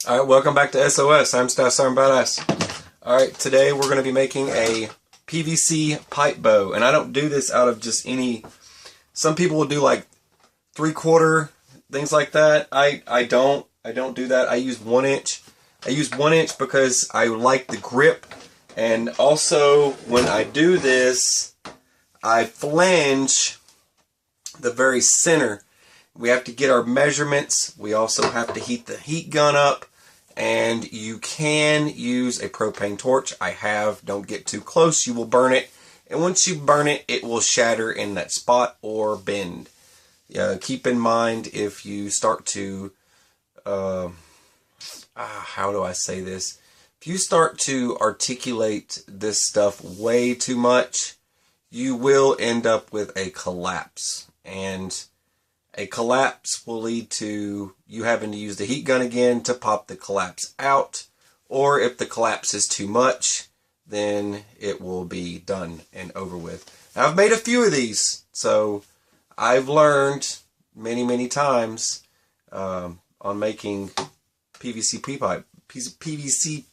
Alright, welcome back to SOS. I'm Staff Sergeant Badass. Alright, today we're going to be making a PVC pipe bow. And I don't do this out of just any... Some people will do like 3/4, things like that. I don't do that. I use 1 inch. I use 1 inch because I like the grip. And also, when I do this, I flange the very center. We have to get our measurements. We also have to heat the heat gun up. And you can use a propane torch. I have. Don't get too close. You will burn it. And once you burn it, it will shatter in that spot or bend. Keep in mind if you start to... how do I say this? If you start to articulate this stuff way too much, you will end up with a collapse. And a collapse will lead to you having to use the heat gun again to pop the collapse out. Or if the collapse is too much, then it will be done and over with. Now, I've made a few of these, so I've learned many times on making PVC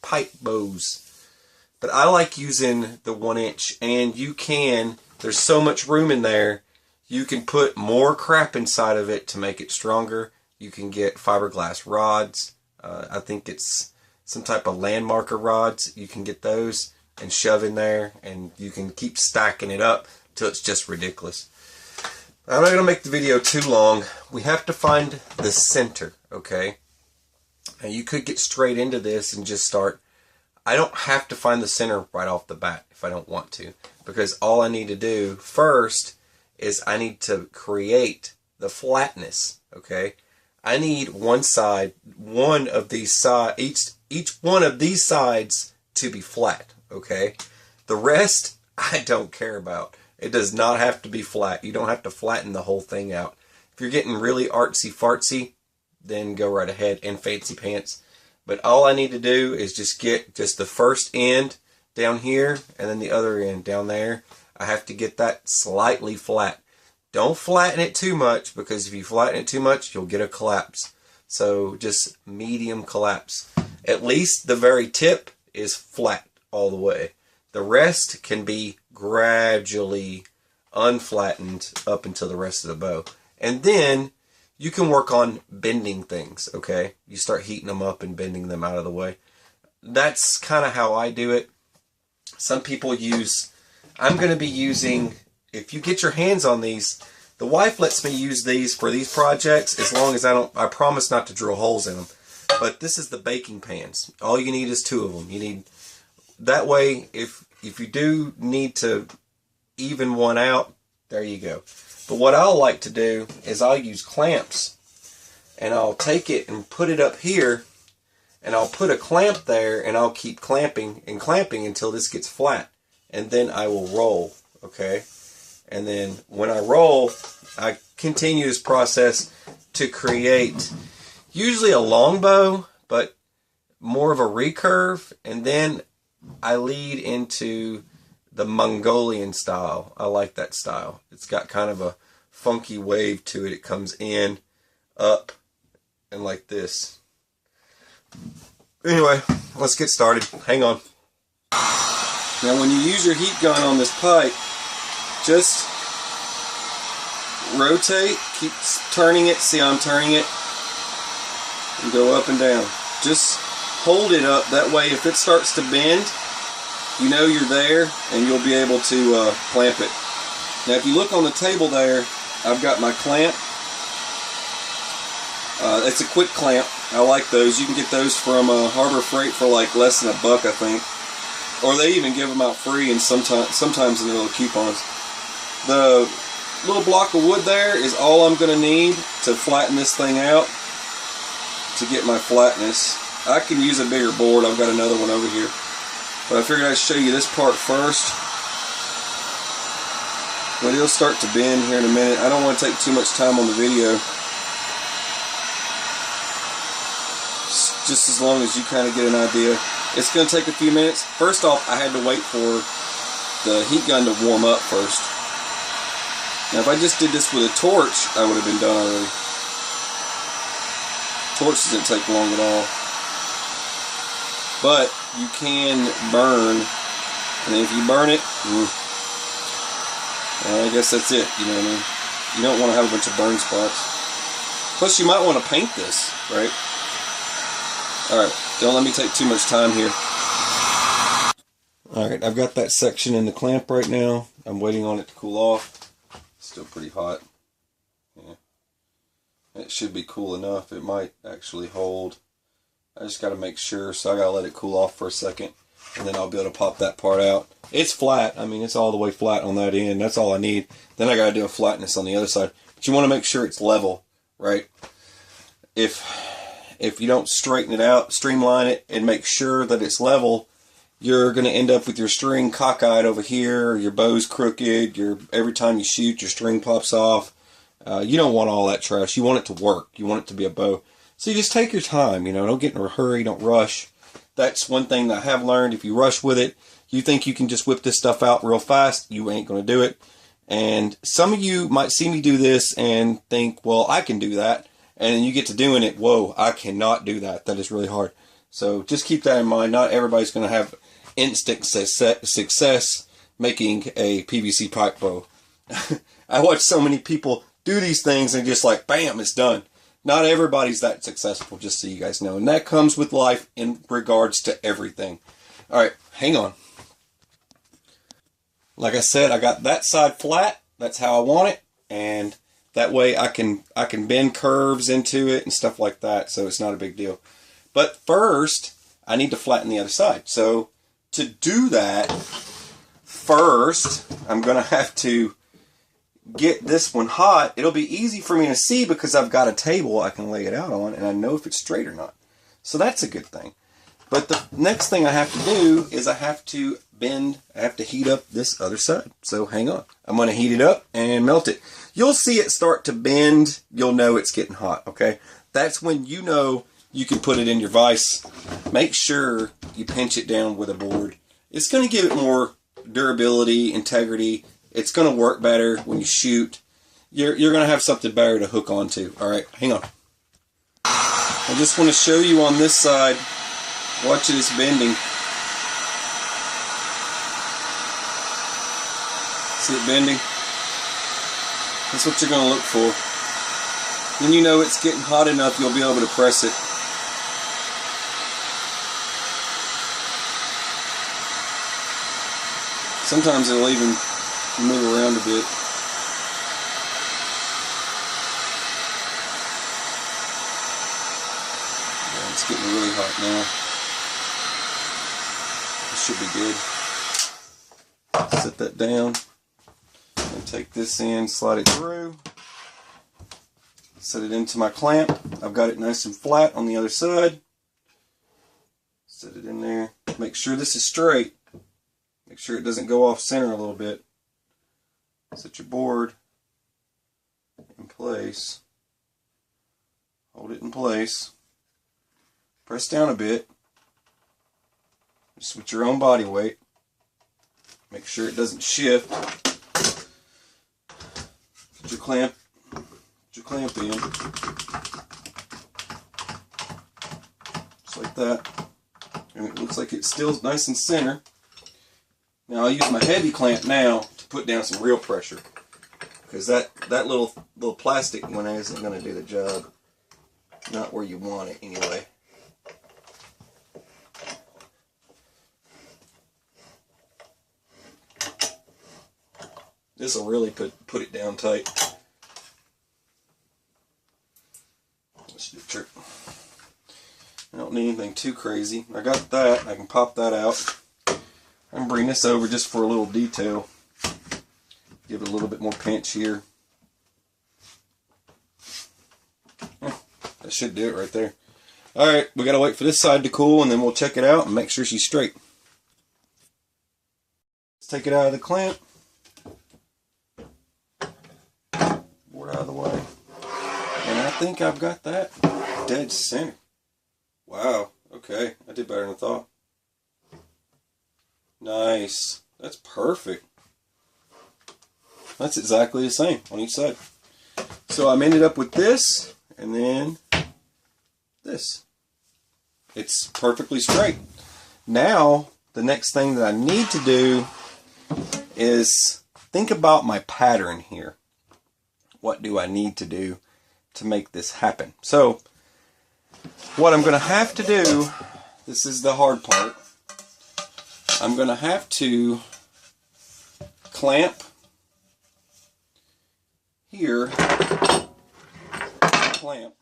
pipe bows. But I like using the 1 inch, and you can, there's so much room in there, you can put more crap inside of it to make it stronger. You can get fiberglass rods. I think it's some type of landmarker rods. You can get those and shove in there, and you can keep stacking it up till it's just ridiculous. I'm not going to make the video too long. We have to find the center, okay? And you could get straight into this and just start. I don't have to find the center right off the bat if I don't want to, because all I need to do first is I need to create the flatness, okay? I need one side, each one of these sides to be flat, okay? The rest, I don't care about. It does not have to be flat. You don't have to flatten the whole thing out. If you're getting really artsy-fartsy, then go right ahead and fancy pants. But all I need to do is just get just the first end down here and then the other end down there. I have to get that slightly flat. Don't flatten it too much, because if you flatten it too much, you'll get a collapse. So just medium collapse. At least the very tip is flat all the way. The rest can be gradually unflattened up until the rest of the bow. And then you can work on bending things, okay? You start heating them up and bending them out of the way. That's kind of how I do it. Some people use... I'm going to be using, if you get your hands on these, the wife lets me use these for these projects as long as I promise not to drill holes in them. But this is the baking pans. All you need is 2 of them. You need, that way, if you do need to even one out, there you go. But what I'll like to do is I'll use clamps, and I'll take it and put it up here, and I'll put a clamp there, and I'll keep clamping and clamping until this gets flat. And then I will roll, okay? And then when I roll, I continue this process to create usually a long bow, but more of a recurve. And then I lead into the Mongolian style. I like that style. It's got kind of a funky wave to it. It comes in, up, and like this. Anyway, let's get started. Hang on. Now when you use your heat gun on this pipe, just rotate, keep turning it, see how I'm turning it, and go up and down. Just hold it up, that way if it starts to bend, you know you're there and you'll be able to clamp it. Now if you look on the table there, I've got my clamp. It's a quick clamp. I like those. You can get those from Harbor Freight for like less than $1, I think. Or they even give them out free, and sometimes in their little coupons. The little block of wood there is all I'm going to need to flatten this thing out to get my flatness. I can use a bigger board. I've got another one over here. But I figured I'd show you this part first. But it'll start to bend here in a minute. I don't want to take too much time on the video. Just as long as you kind of get an idea. It's going to take a few minutes. First off, I had to wait for the heat gun to warm up first. Now if I just did this with a torch, I would have been done already. Torch doesn't take long at all. but you can burn, and if you burn it, I guess that's it, you know what I mean? You don't want to have a bunch of burn spots. Plus you might want to paint this, right? Alright, don't let me take too much time here. Alright, I've got that section in the clamp right now. I'm waiting on it to cool off. It's still pretty hot. Yeah. It should be cool enough. It might actually hold. I just got to make sure, so I got to let it cool off for a second, and then I'll be able to pop that part out. It's flat. I mean, it's all the way flat on that end. That's all I need. Then I got to do a flatness on the other side. But you want to make sure it's level, right? If you don't straighten it out, streamline it, and make sure that it's level, you're going to end up with your string cockeyed over here, your bow's crooked, every time you shoot, your string pops off. You don't want all that trash. You want it to work. You want it to be a bow. So you just take your time, you know, don't get in a hurry, don't rush. That's one thing that I have learned. If you rush with it, you think you can just whip this stuff out real fast, you ain't going to do it. And some of you might see me do this and think, well, I can do that. And then you get to doing it, whoa, I cannot do that. That is really hard. So just keep that in mind. Not everybody's going to have instant success making a PVC pipe bow. I watch so many people do these things and just like, bam, it's done. Not everybody's that successful, just so you guys know. And that comes with life in regards to everything. Alright, hang on. Like I said, I got that side flat. That's how I want it. And that way I can bend curves into it and stuff like that. So it's not a big deal. But first, I need to flatten the other side. So to do that, first, I'm going to have to get this one hot. It'll be easy for me to see because I've got a table I can lay it out on and I know if it's straight or not. So that's a good thing. But the next thing I have to do is I have to heat up this other side. So hang on. I'm going to heat it up and melt it. You'll see it start to bend. You'll know it's getting hot, okay? That's when you know you can put it in your vise. Make sure you pinch it down with a board. It's going to give it more durability, integrity. It's going to work better when you shoot. You're going to have something better to hook onto. Alright, hang on. I just want to show you on this side. Watch it, it's bending. See it bending? That's what you're going to look for. When you know it's getting hot enough, you'll be able to press it. Sometimes it'll even move around a bit. Yeah, it's getting really hot now. It should be good. Set that down and take this in, slide it through, set it into my clamp. I've got it nice and flat on the other side. Set it in there. Make sure this is straight. Make sure it doesn't go off center a little bit. Set your board in place. Hold it in place. Press down a bit. Just with your own body weight. Make sure it doesn't shift. Put your clamp in. Just like that. And it looks like it's still nice and center. Now I'll use my heavy clamp now to put down some real pressure, because that little plastic one isn't going to do the job. Not where you want it anyway. This will really put it down tight. Let's do the trick. I don't need anything too crazy. I got that. I can pop that out. I'm going to bring this over just for a little detail. Give it a little bit more pinch here. That should do it right there. Alright, we got to wait for this side to cool and then we'll check it out and make sure she's straight. Let's take it out of the clamp. Board out of the way. And I think I've got that dead center. Wow, okay, I did better than I thought. Nice. That's perfect. That's exactly the same on each side. So I'm ended up with this and then this. It's perfectly straight. Now, the next thing that I need to do is think about my pattern here. What do I need to do to make this happen? So, what I'm going to have to do, this is the hard part, I'm going to have to clamp here, clamp,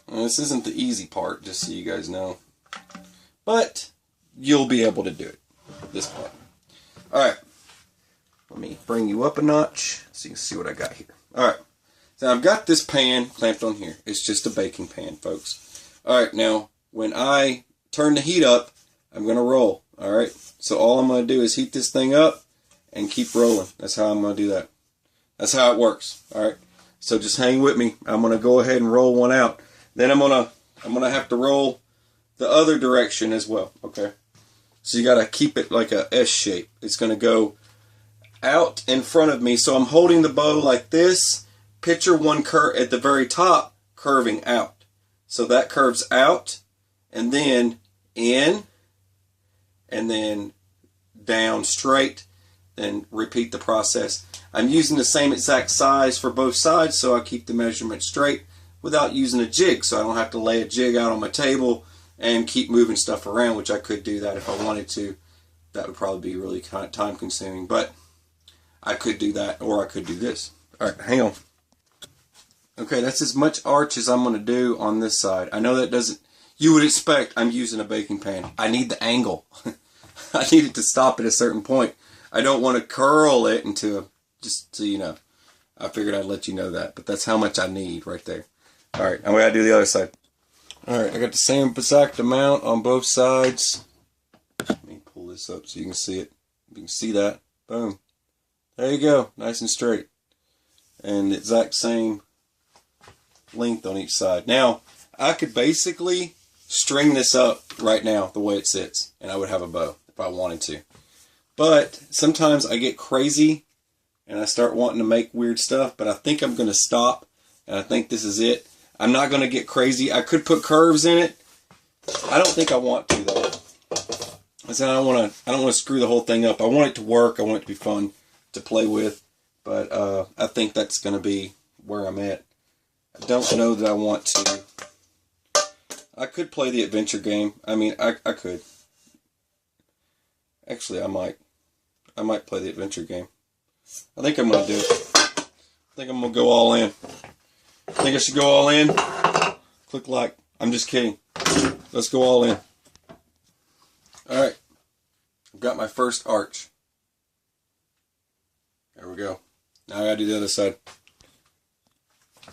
and this isn't the easy part, just so you guys know, but you'll be able to do it, this part. Alright, let me bring you up a notch so you can see what I got here. Alright, so I've got this pan clamped on here. It's just a baking pan, folks. Alright, now when I turn the heat up, I'm going to roll. Alright, so all I'm going to do is heat this thing up and keep rolling. That's how I'm going to do that. That's how it works. Alright, so just hang with me. I'm going to go ahead and roll one out. Then I'm going to have to roll the other direction as well. Okay, so you got to keep it like a S shape. It's going to go out in front of me. So I'm holding the bow like this. Picture one curve at the very top curving out. So that curves out and then in and then down straight, and repeat the process. I'm using the same exact size for both sides, so I keep the measurement straight without using a jig, so I don't have to lay a jig out on my table and keep moving stuff around, which I could do that if I wanted to. That would probably be really kind of time consuming, but I could do that, or I could do this. Alright, hang on. Okay, that's as much arch as I'm going to do on this side. I know that doesn't, you would expect I'm using a baking pan. I need the angle. I need it to stop at a certain point. I don't want to curl it into, just so you know. I figured I'd let you know that, but that's how much I need right there. Alright, I'm going to do the other side. Alright, I got the same exact amount on both sides. Let me pull this up so you can see it. You can see that. Boom. There you go. Nice and straight. And the exact same length on each side. Now, I could basically string this up right now the way it sits, and I would have a bow if I wanted to. But sometimes I get crazy and I start wanting to make weird stuff, but I think I'm going to stop, and I think this is it. I'm not going to get crazy. I could put curves in it. I don't think I want to, though. I said I don't want to screw the whole thing up. I want it to work. I want it to be fun to play with, but I think that's going to be where I'm at. I don't know that I want to. I could play the adventure game. I mean, I could. Actually, I might. I might play the adventure game. I think I'm going to do it. I think I'm going to go all in. I think I should go all in. Click like. I'm just kidding. Let's go all in. Alright. I've got my first arch. There we go. Now I got to do the other side.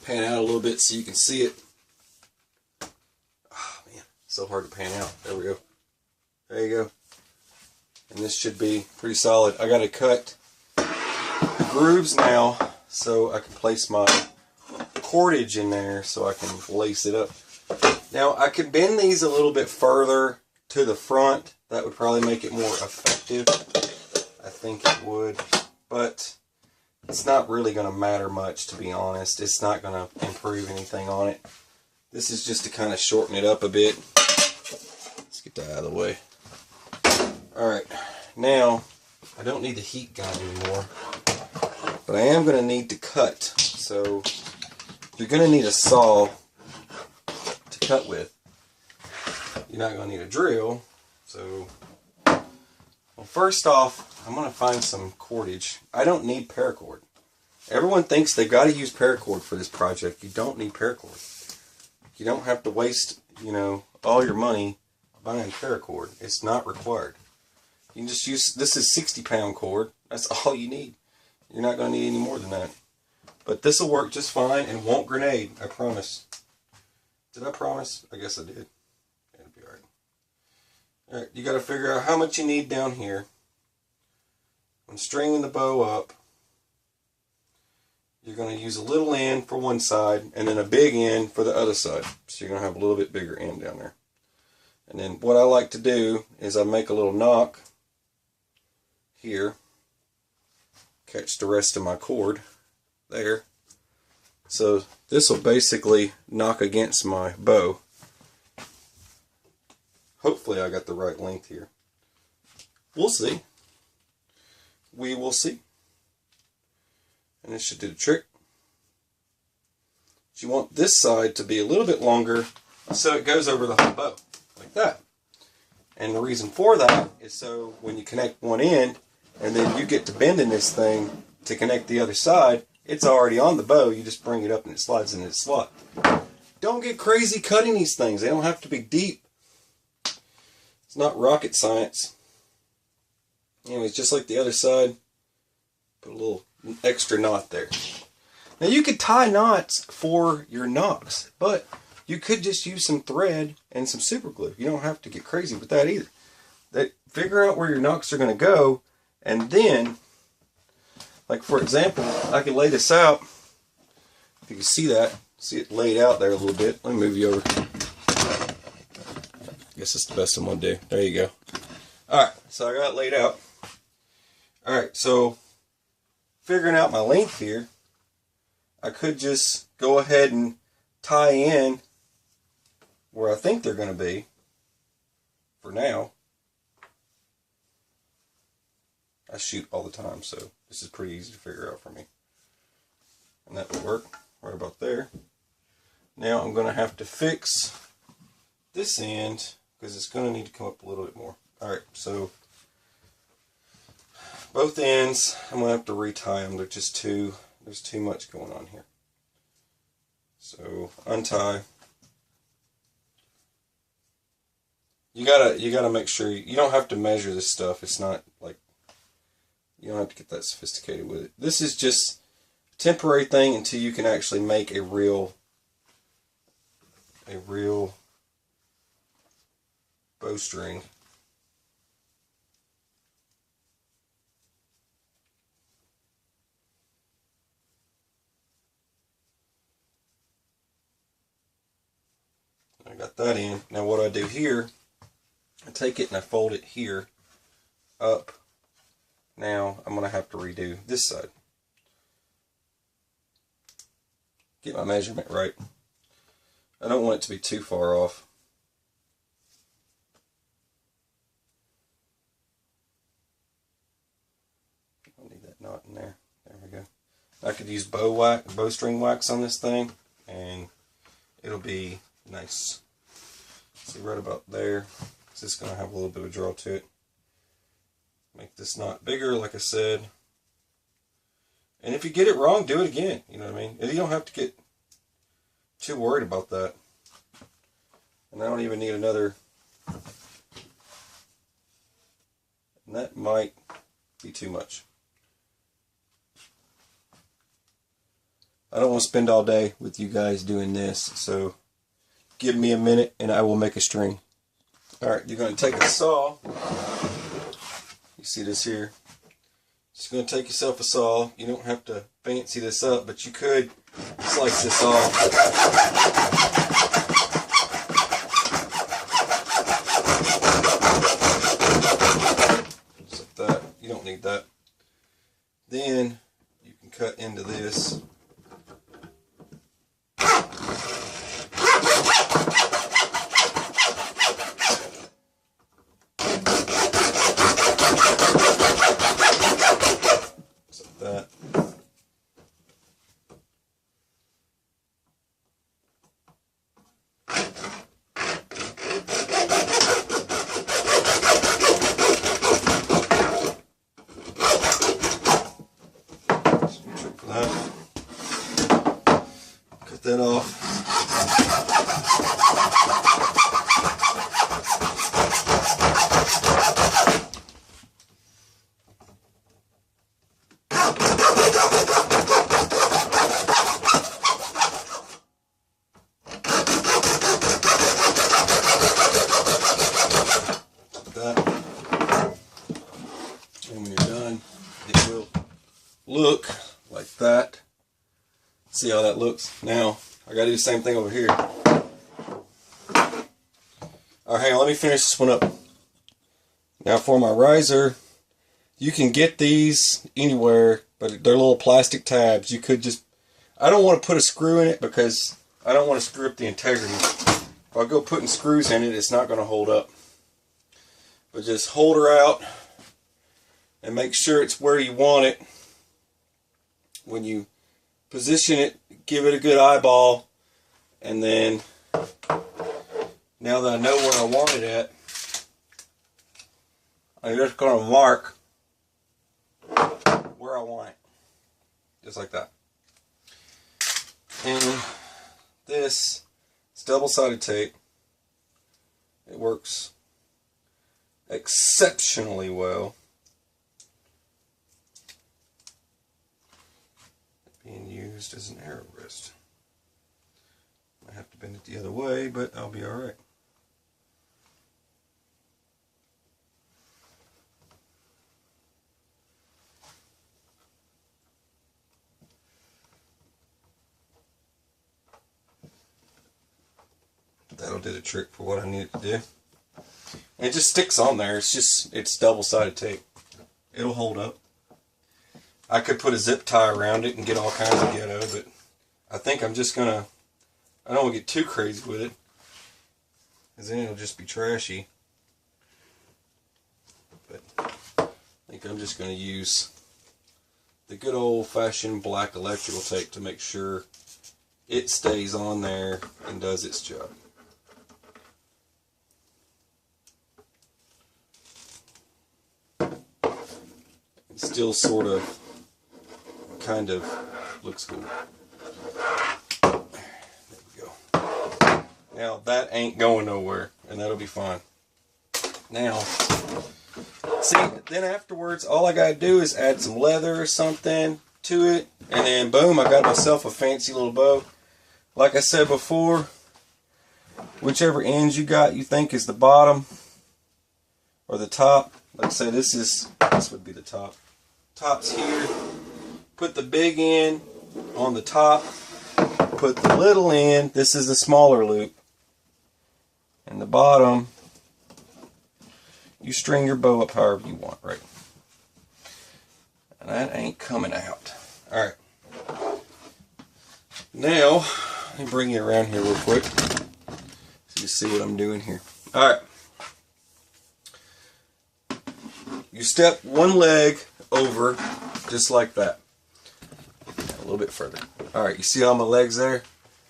Pan out a little bit so you can see it. Oh man, so hard to pan out. There we go. There you go. And this should be pretty solid. I got to cut the grooves now so I can place my cordage in there so I can lace it up. Now I could bend these a little bit further to the front. That would probably make it more effective. I think it would. But it's not really going to matter much, to be honest. It's not going to improve anything on it. This is just to kind of shorten it up a bit. Let's get that out of the way. Alright, now I don't need the heat gun anymore, but I am going to need to cut. So you're going to need a saw to cut with. You're not going to need a drill. So, well, first off, I'm going to find some cordage. I don't need paracord. Everyone thinks they've got to use paracord for this project. You don't need paracord. You don't have to waste, you know, all your money buying paracord. It's not required. You can just use, this is 60-pound cord. That's all you need. You're not going to need any more than that. But this will work just fine and won't grenade, I promise. Did I promise? I guess I did. It'll be alright. Alright, you got to figure out how much you need down here. When stringing the bow up, you're going to use a little end for one side and then a big end for the other side. So you're going to have a little bit bigger end down there. And then what I like to do is I make a little knock here, catch the rest of my cord there, So this will basically knock against my bow. Hopefully I got the right length here. We'll see. We will see. And this should do the trick. But you want this side to be a little bit longer so it goes over the whole bow, like that. And the reason for that is so when you connect one end and then you get to bending this thing to connect the other side, it's already on the bow. You just bring it up and it slides into its slot. Don't get crazy cutting these things. They don't have to be deep. It's not rocket science. Anyways, just like the other side, put a little extra knot there. Now you could tie knots for your knocks, but you could just use some thread and some super glue. You don't have to get crazy with that either. Figure out where your knocks are going to go, and then, like for example, I can lay this out. If you can see that, see it laid out there a little bit. Let me move you over. I guess it's the best I'm going to do. There you go. Alright, so I got it laid out. Alright, so figuring out my length here, I could just go ahead and tie in where I think they're going to be for now. I shoot all the time, so this is pretty easy to figure out for me. And that will work right about there. Now I'm going to have to fix this end because it's going to need to come up a little bit more. Alright, so both ends, I'm going to have to retie them. They're just there's too much going on here. So untie. You gotta make sure you don't have to measure this stuff. It's not like, you don't have to get that sophisticated with it. This is just a temporary thing until you can actually make a real bowstring. I got that in. Now what I do here, I take it and I fold it here up. Now I'm going to have to redo this side. Get my measurement right. I don't want it to be too far off. I need that knot in there. There we go. I could use bowstring wax on this thing and it'll be nice. See right about there. It's just going to have a little bit of draw to it. Make this knot bigger, like I said. And if you get it wrong, do it again. You know what I mean? You don't have to get too worried about that. And I don't even need another. And that might be too much. I don't want to spend all day with you guys doing this, so give me a minute and I will make a string. Alright, you're going to take a saw. You see this here? Just going to take yourself a saw. You don't have to fancy this up, but you could slice this off. Just like that. You don't need that. Then you can cut into this. Cut that off. And when you're done, it will look like that. See how that looks? Now, I gotta do the same thing over here. Alright, hang on, let me finish this one up. Now for my riser, you can get these anywhere, but they're little plastic tabs. You could just, I don't want to put a screw in it because I don't want to screw up the integrity. If I go putting screws in it, it's not going to hold up. But just hold her out and make sure it's where you want it. When you position it, give it a good eyeball, and then now that I know where I want it at, I'm just going to mark where I want it. Just like that. And this is double-sided tape. It works exceptionally well. Being used as an arrow rest. I have to bend it the other way, but I'll be alright. That'll do the trick for what I need it to do. And it just sticks on there. It's double-sided tape. It'll hold up. I could put a zip tie around it and get all kinds of ghetto, but I think I'm just gonna, I don't want to get too crazy with it, because then it'll just be trashy. But I think I'm just gonna use the good old-fashioned black electrical tape to make sure it stays on there and does its job. It still sort of kind of looks good. There we go. Now that ain't going nowhere, and that'll be fine. Now, see, then afterwards, all I gotta do is add some leather or something to it, and then boom, I got myself a fancy little bow. Like I said before, whichever ends you got you think is the bottom or the top. Like I said, this would be the top. Top's here. Put the big end on the top. Put the little end. This is the smaller loop. And the bottom, you string your bow up however you want, right? And that ain't coming out. Alright. Now, let me bring you around here real quick so you see what I'm doing here. Alright. You step one leg over just like that. A little bit further. Alright, you see all my legs there?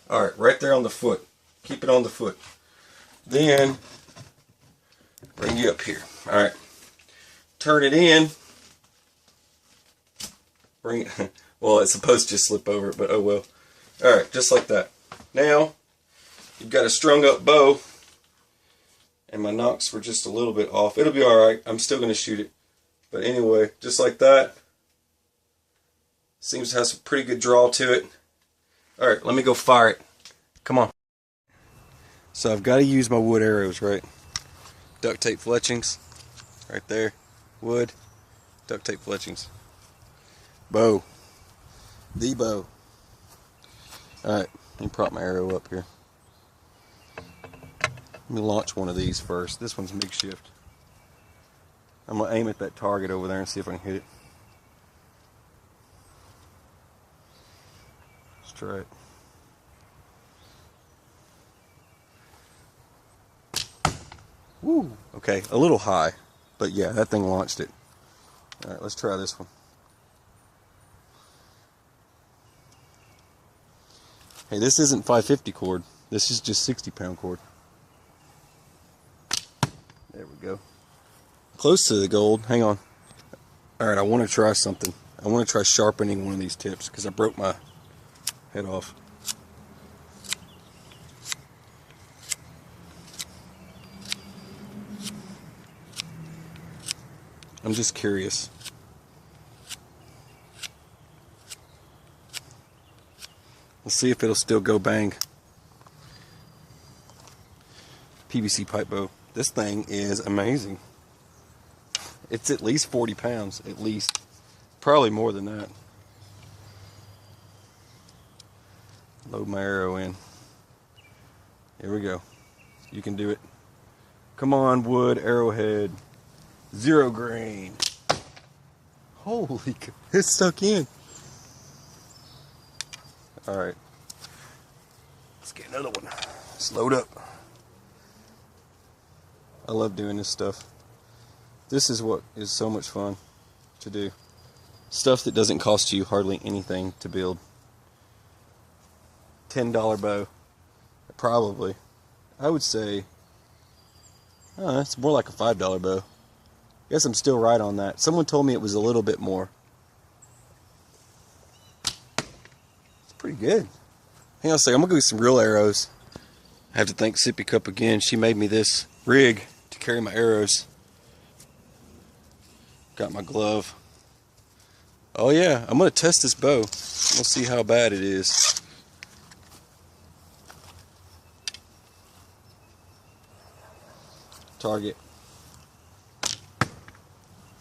Alright, right there on the foot. Keep it on the foot. Then, bring you up here. Alright. Turn it in. Bring it. Well, it's supposed to just slip over, but oh well. Alright, just like that. Now, you've got a strung up bow. And my nocks were just a little bit off. It'll be alright. I'm still going to shoot it. But anyway, just like that. Seems to have some pretty good draw to it. Alright, let me go fire it. Come on. So I've got to use my wood arrows, right? Duct tape fletchings. Right there. Wood. Duct tape fletchings. Bow. The bow. Alright, let me prop my arrow up here. Let me launch one of these first. This one's makeshift. I'm going to aim at that target over there and see if I can hit it. Let's try it. Woo! Okay, a little high. But yeah, that thing launched it. Alright, let's try this one. Hey, this isn't 550 cord. This is just 60-pound cord. There we go. Close to the gold. Hang on. Alright, I want to try something. I want to try sharpening one of these tips because I broke my head off. I'm just curious. We'll see if it'll still go bang. PVC pipe bow. This thing is amazing. It's at least 40 pounds, at least. Probably more than that. Load my arrow in. Here we go. You can do it. Come on, wood, arrowhead. 0 grain. Holy cow, it's stuck in. Alright. Let's get another one. Let's load up. I love doing this stuff. This is what is so much fun to do. Stuff that doesn't cost you hardly anything to build. $10 bow. Probably. I would say, it's more like a $5 bow. Guess I'm still right on that. Someone told me it was a little bit more. It's pretty good. Hang on a second, I'm going to go get some real arrows. I have to thank Sippy Cup again. She made me this rig to carry my arrows. Got my glove. Oh yeah, I'm going to test this bow. We'll see how bad it is. Target.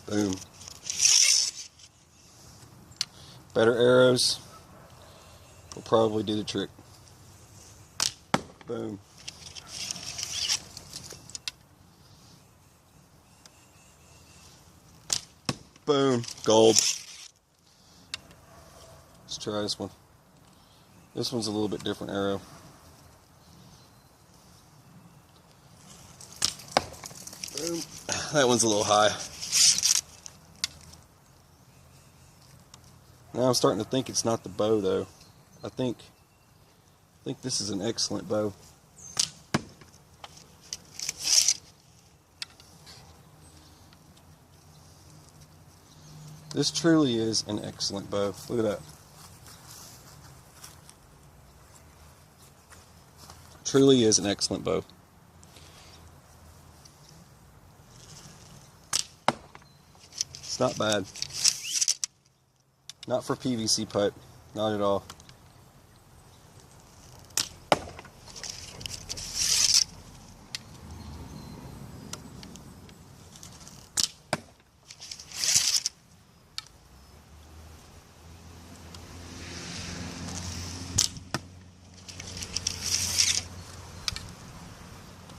Boom. Better arrows will probably do the trick. Boom. Boom. Gold. Let's try this one. This one's a little bit different arrow. Boom. That one's a little high. Now I'm starting to think it's not the bow though. I think this is an excellent bow. This truly is an excellent bow. Look at that. Truly is an excellent bow. It's not bad. Not for PVC pipe. Not at all.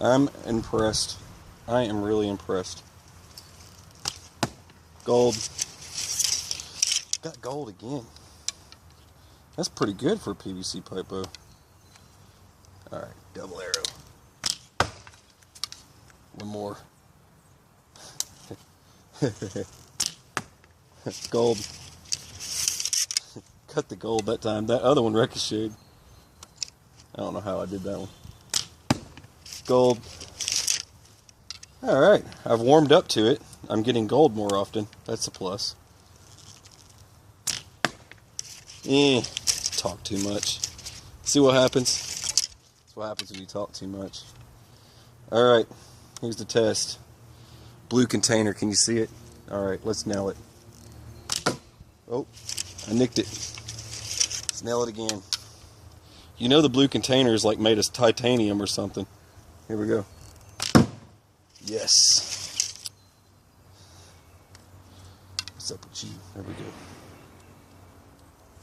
I'm impressed. I am really impressed. Gold. Got gold again. That's pretty good for a PVC pipe bow. Alright, double arrow. One more. Gold. Cut the gold that time. That other one ricocheted. I don't know how I did that one. Gold. Alright, I've warmed up to it. I'm getting gold more often. That's a plus. Talk too much. See what happens? That's what happens when you talk too much. Alright, here's the test. Blue container, can you see it? Alright, let's nail it. Oh, I nicked it. Let's nail it again. You know the blue container is like made of titanium or something. Here we go. Yes. What's up with you? There we go.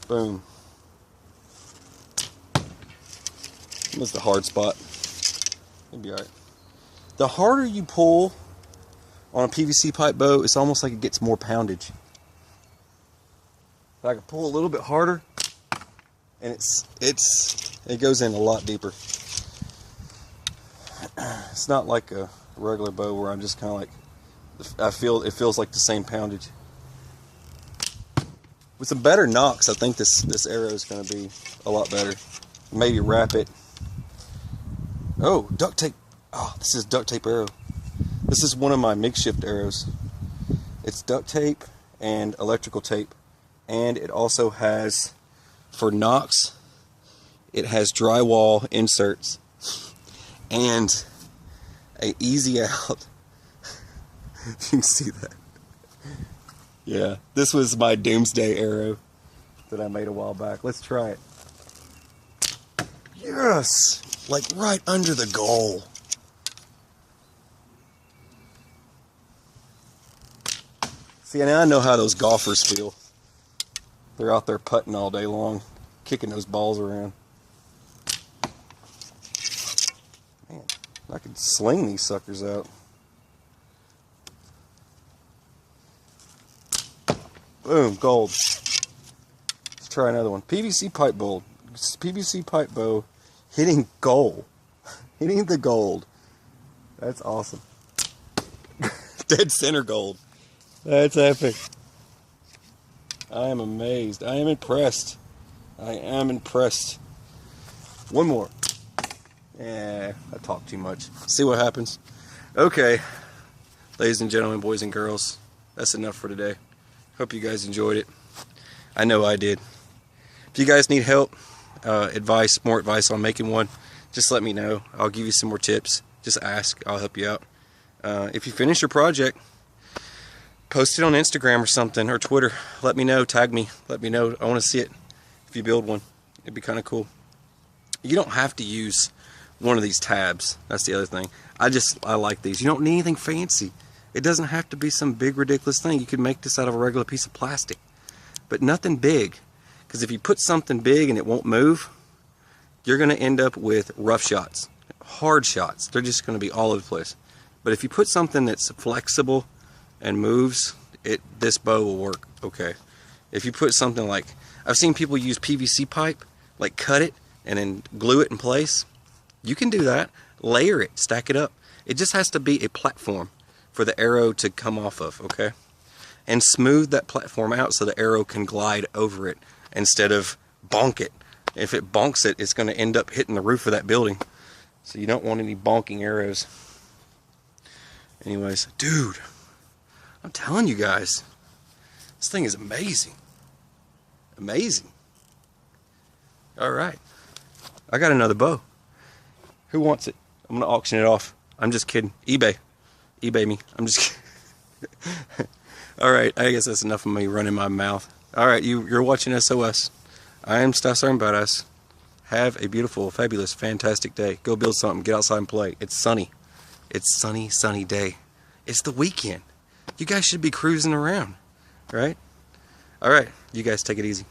Boom. That's the hard spot. It'll be alright. The harder you pull on a PVC pipe bow, it's almost like it gets more poundage. If I can pull a little bit harder, and it goes in a lot deeper. It's not like a regular bow where I'm just kind of like, it feels like the same poundage. With some better knocks, I think this arrow is going to be a lot better. Maybe wrap it. Oh, duct tape. Oh, this is duct tape arrow. This is one of my makeshift arrows. It's duct tape and electrical tape. And it also has, for knocks, it has drywall inserts. And a easy out. You can see that. Yeah, this was my doomsday arrow that I made a while back. Let's try it. Yes! Like right under the goal. See, now I know how those golfers feel. They're out there putting all day long, kicking those balls around. Man, I could sling these suckers out. Boom, gold. Let's try another one. PVC pipe bowl. PVC pipe bow hitting gold. Hitting the gold. That's awesome. Dead center gold. That's epic. I am amazed. I am impressed. I am impressed. One more. Yeah, I talk too much. See what happens. Okay. Ladies and gentlemen, boys and girls, that's enough for today. Hope you guys enjoyed it. I know I did. If you guys need help, advice, more advice on making one, just let me know. I'll give you some more tips. Just ask. I'll help you out. If you finish your project, post it on Instagram or something, or Twitter. Let me know. Tag me. Let me know. I want to see it. If you build one, it'd be kind of cool. You don't have to use one of these tabs. That's the other thing. I like these. You don't need anything fancy. It doesn't have to be some big ridiculous thing. You could make this out of a regular piece of plastic, but nothing big. Because if you put something big and it won't move, you're going to end up with rough shots, hard shots. They're just going to be all over the place. But if you put something that's flexible and moves, this bow will work okay. If you put something like, I've seen people use PVC pipe, like cut it and then glue it in place. You can do that. Layer it, stack it up. It just has to be a platform for the arrow to come off of, okay? And smooth that platform out so the arrow can glide over it instead of bonk it. If it bonks it, it's going to end up hitting the roof of that building. So you don't want any bonking arrows. Anyways, dude, I'm telling you guys, this thing is amazing. Amazing. Alright. I got another bow. Who wants it? I'm going to auction it off. I'm just kidding. eBay. eBay me. I'm just kidding. Alright, I guess that's enough of me running my mouth. Alright, you're watching SOS. I am Stasarm Badass. Have a beautiful, fabulous, fantastic day. Go build something. Get outside and play. It's sunny. It's sunny, sunny day. It's the weekend. You guys should be cruising around, right? Alright, you guys take it easy.